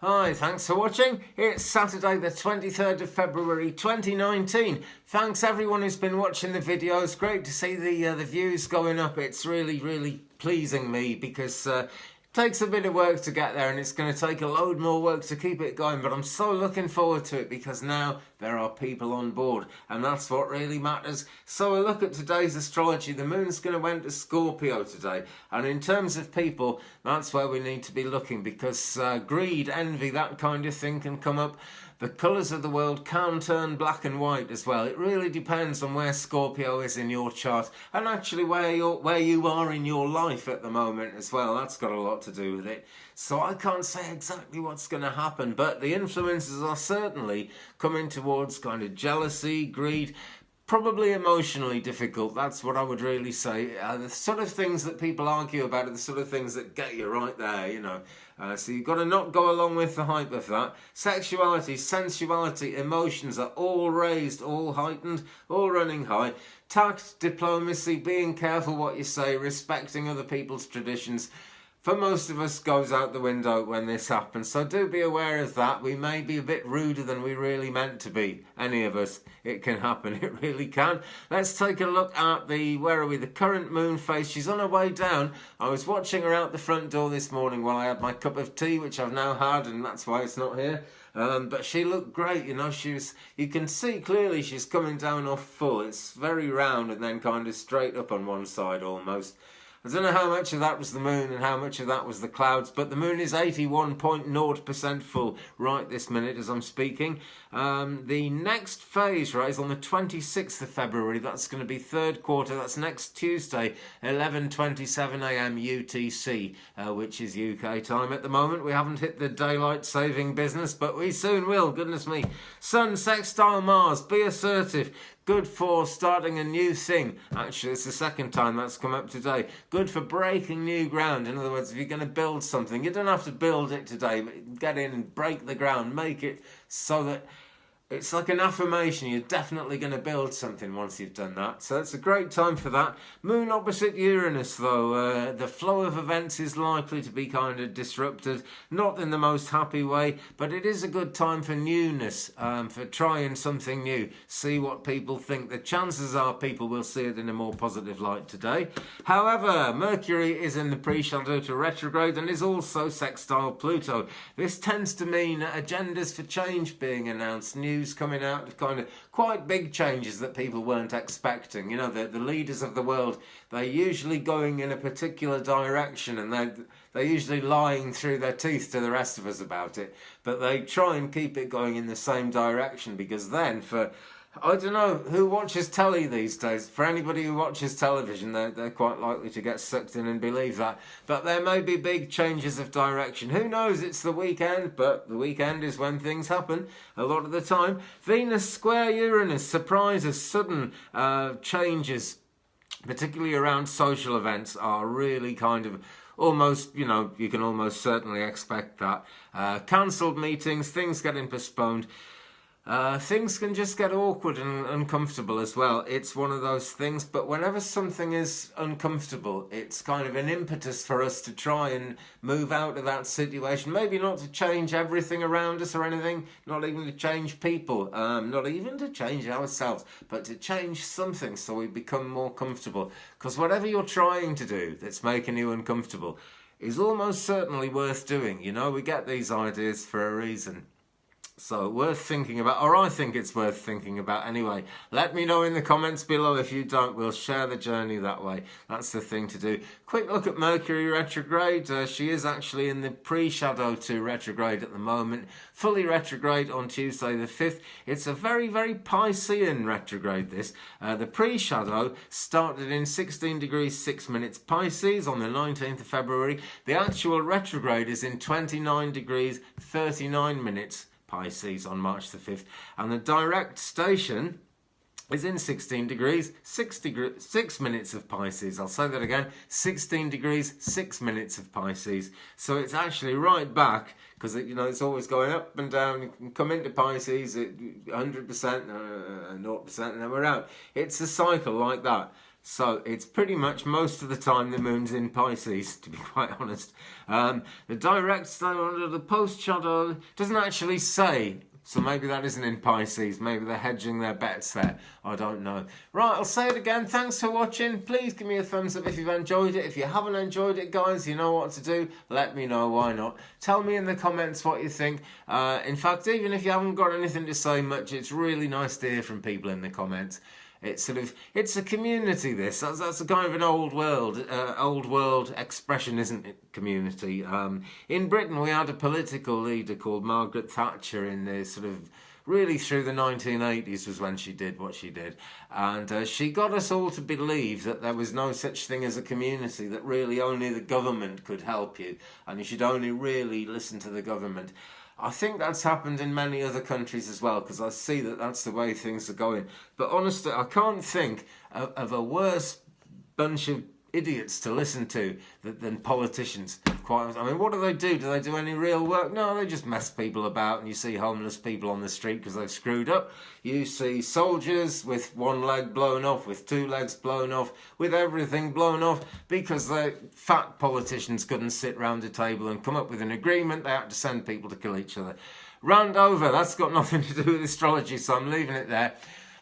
Hi, thanks for watching. It's Saturday the 23rd of February 2019. Thanks everyone who's been watching the videos. Great to see the views going up. It's really pleasing me because it takes a bit of work to get there and it's going to take a load more work to keep it going, but I'm so looking forward to it because now there are people on board and that's what really matters. So a look at today's astrology. The moon's going to enter Scorpio today, and in terms of people, that's where we need to be looking because greed, envy, that kind of thing can come up. The colours of the world can turn black and white as well. It really depends on where Scorpio is in your chart and actually where you are in your life at the moment as well. That's got a lot to do with it. So I can't say exactly what's going to happen, but the influences are certainly coming towards kind of jealousy, greed, probably emotionally difficult. That's what I would really say. The sort of things that people argue about are the sort of things that get you right there, you know. So you've got to not go along with the hype of that. Sexuality, sensuality, emotions are all raised, all heightened, all running high. Tact, diplomacy, being careful what you say, respecting other people's traditions, for most of us goes out the window when this happens, so do be aware of that. We may be a bit ruder than we really meant to be, any of us. It can happen, it really can. Let's take a look at the current moon phase. She's on her way down. I was watching her out the front door this morning while I had my cup of tea, which I've now had, and that's why it's not here. But she looked great, you know. You can see clearly she's coming down off full. It's very round and then kind of straight up on one side almost. I don't know how much of that was the moon and how much of that was the clouds, but the moon is 81.0% full right this minute as I'm speaking. The next phase, right, is on the 26th of February. That's going to be third quarter. That's next Tuesday, 11:27 a.m. UTC, which is UK time at the moment. We haven't hit the daylight saving business, but we soon will, goodness me. Sun, sextile Mars, be assertive. Good for starting a new thing. Actually, it's the second time that's come up today. Good for breaking new ground. In other words, if you're going to build something, you don't have to build it today, but get in and break the ground. Make it so that it's like an affirmation. You're definitely going to build something once you've done that. So it's a great time for that. Moon opposite Uranus, though. The flow of events is likely to be kind of disrupted. Not in the most happy way, but it is a good time for newness, for trying something new. See what people think. The chances are people will see it in a more positive light today. However, Mercury is in the pre-shadow to retrograde and is also sextile Pluto. This tends to mean agendas for change being announced, news coming out, kind of quite big changes that people weren't expecting. You know, the leaders of the world, they're usually going in a particular direction and they're usually lying through their teeth to the rest of us about it, but they try and keep it going in the same direction because then I don't know who watches telly these days. For anybody who watches television, they're quite likely to get sucked in and believe that. But there may be big changes of direction. Who knows? It's the weekend, but the weekend is when things happen a lot of the time. Venus square Uranus, surprises, sudden changes, particularly around social events, are really kind of almost, you know, you can almost certainly expect that. Cancelled meetings, things getting postponed. Things can just get awkward and uncomfortable as well. It's one of those things, but whenever something is uncomfortable, it's kind of an impetus for us to try and move out of that situation. Maybe not to change everything around us or anything, not even to change people, not even to change ourselves, but to change something so we become more comfortable. Because whatever you're trying to do that's making you uncomfortable is almost certainly worth doing. You know, we get these ideas for a reason. So worth thinking about, or I think it's worth thinking about anyway. Let me know in the comments below if you don't. We'll share the journey that way. That's the thing to do. Quick look at Mercury retrograde. She is actually in the pre-shadow to retrograde at the moment. Fully retrograde on Tuesday the 5th. It's a very Piscean retrograde, this. The pre-shadow started in 16 degrees 6 minutes Pisces on the 19th of February. The actual retrograde is in 29 degrees 39 minutes Pisces on March the 5th, and the direct station is in 16 degrees 6 minutes of Pisces. I'll say that again, 16 degrees 6 minutes of Pisces. So it's actually right back, because you know it's always going up and down. You can come into Pisces at 100%, 0%, and then we're out. It's a cycle like that. So it's pretty much most of the time the moon's in Pisces, to be quite honest. The direct star under the post shadow doesn't actually say, so maybe that isn't in Pisces. Maybe they're hedging their bets there. I don't know. Right, I'll say it again. Thanks for watching. Please give me a thumbs up if you've enjoyed it. If you haven't enjoyed it, guys, you know what to do. Let me know. Why not? Tell me in the comments what you think. In fact, even if you haven't got anything to say much, it's really nice to hear from people in the comments. It's a community. That's a kind of an old world expression, isn't it? Community. In Britain, we had a political leader called Margaret Thatcher in the really through the 1980s was when she did what she did, and she got us all to believe that there was no such thing as a community, that really only the government could help you, and you should only really listen to the government. I think that's happened in many other countries as well, because I see that that's the way things are going. But honestly, I can't think of a worse bunch of idiots to listen to than politicians. I mean, what do? Do they do any real work? No, they just mess people about, and you see homeless people on the street because they've screwed up. You see soldiers with one leg blown off, with two legs blown off, with everything blown off, because the fat politicians couldn't sit round a table and come up with an agreement. They had to send people to kill each other. Rant over. That's got nothing to do with astrology, so I'm leaving it there.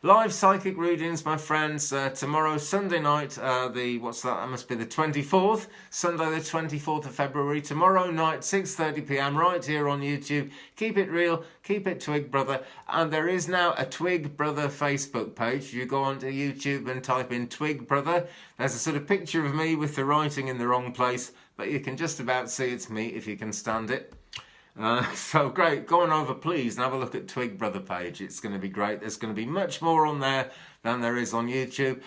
Live psychic readings, my friends, tomorrow, Sunday night, that must be the 24th, Sunday the 24th of February, tomorrow night, 6:30 p.m, right here on YouTube. Keep it real, keep it Twig Brother, and there is now a Twig Brother Facebook page. You go onto YouTube and type in Twig Brother. There's a picture of me with the writing in the wrong place, but you can just about see it's me if you can stand it. So great, go on over please and have a look at Twig Brother page. It's going to be great. There's going to be much more on there than there is on YouTube.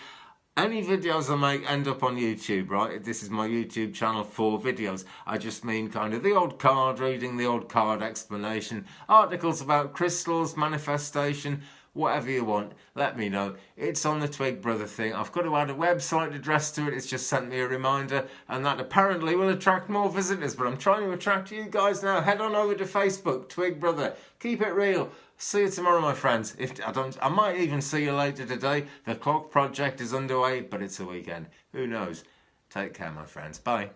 Any videos I make end up on YouTube, right? This is my YouTube channel for videos. I just mean kind of the odd card reading, the odd card explanation, articles about crystals, manifestation, whatever you want, let me know. It's on the Twig Brother thing. I've got to add a website address to it. It's just sent me a reminder, and that apparently will attract more visitors, but I'm trying to attract you guys now. Head on over to Facebook, Twig Brother. Keep it real. See you tomorrow, my friends. I might even see you later today. The clock project is underway, but it's a weekend. Who knows? Take care, my friends. Bye.